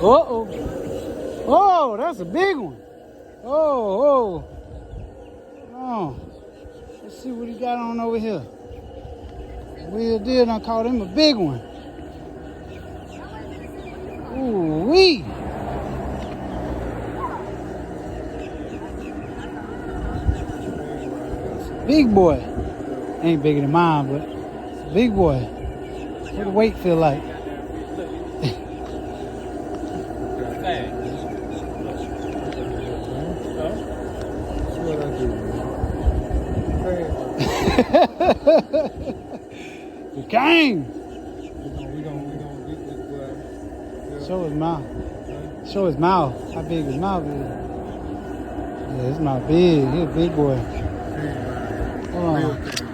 Uh-oh. Oh, that's a big one. Oh, oh. Oh. Let's see what he got on over here. Will Deal done caught him a big one. Ooh wee. Big boy. Ain't bigger than mine, but it's a big boy. What the weight feel like? The king. We gonna get this boy. Show his mouth. Show his mouth. How big his mouth is. Yeah, his mouth big. He's a big boy. Hold on.